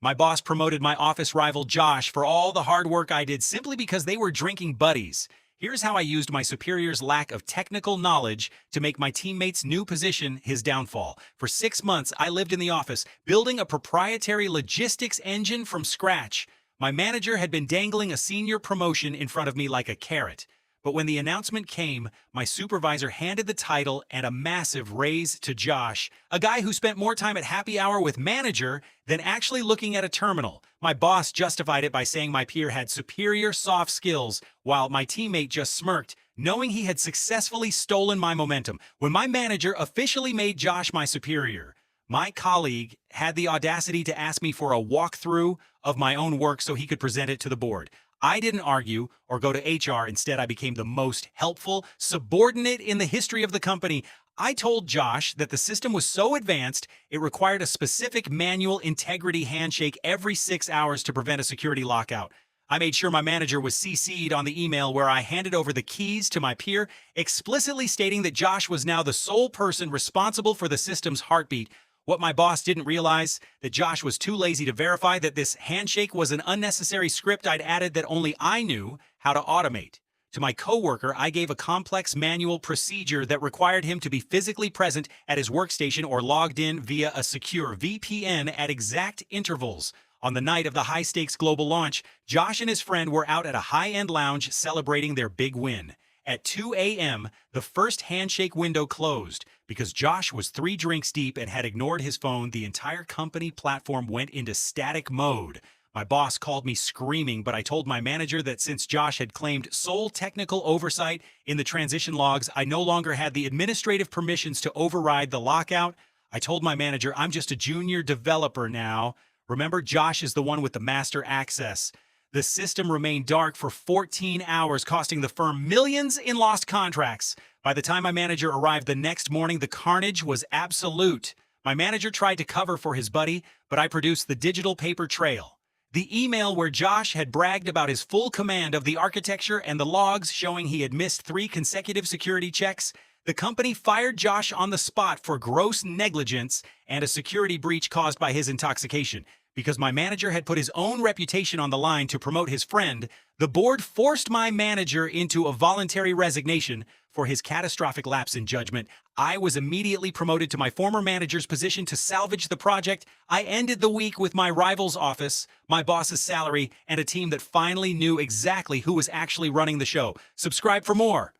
My boss promoted my office rival Josh for all the hard work I did simply because they were drinking buddies. Here's how I used my superior's lack of technical knowledge to make my teammate's new position his downfall. For 6 months, I lived in the office, building a proprietary logistics engine from scratch. My manager had been dangling a senior promotion in front of me like a carrot. But when the announcement came, my supervisor handed the title and a massive raise to Josh, a guy who spent more time at happy hour with manager than actually looking at a terminal. My boss justified it by saying my peer had superior soft skills, while my teammate just smirked, knowing he had successfully stolen my momentum. When my manager officially made Josh my superior, my colleague had the audacity to ask me for a walkthrough of my own work so he could present it to the board. I didn't argue or go to HR. Instead, I became the most helpful subordinate in the history of the company. I told Josh that the system was so advanced, it required a specific manual integrity handshake every 6 hours to prevent a security lockout. I made sure my manager was CC'd on the email where I handed over the keys to my peer, explicitly stating that Josh was now the sole person responsible for the system's heartbeat. What my boss didn't realize, that Josh was too lazy to verify that this handshake was an unnecessary script I'd added that only I knew how to automate. To my coworker, I gave a complex manual procedure that required him to be physically present at his workstation or logged in via a secure VPN at exact intervals. On the night of the high-stakes global launch, Josh and his friend were out at a high-end lounge celebrating their big win. At 2 a.m., the first handshake window closed. Because Josh was 3 drinks deep and had ignored his phone, the entire company platform went into static mode. My boss called me screaming, but I told my manager that since Josh had claimed sole technical oversight in the transition logs, I no longer had the administrative permissions to override the lockout. I told my manager, I'm just a junior developer now. Remember, Josh is the one with the master access. The system remained dark for 14 hours, costing the firm millions in lost contracts. By the time my manager arrived the next morning, the carnage was absolute. My manager tried to cover for his buddy, but I produced the digital paper trail. The email where Josh had bragged about his full command of the architecture and the logs showing he had missed 3 consecutive security checks. The company fired Josh on the spot for gross negligence and a security breach caused by his intoxication. Because my manager had put his own reputation on the line to promote his friend, the board forced my manager into a voluntary resignation for his catastrophic lapse in judgment. I was immediately promoted to my former manager's position to salvage the project. I ended the week with my rival's office, my boss's salary, and a team that finally knew exactly who was actually running the show. Subscribe for more.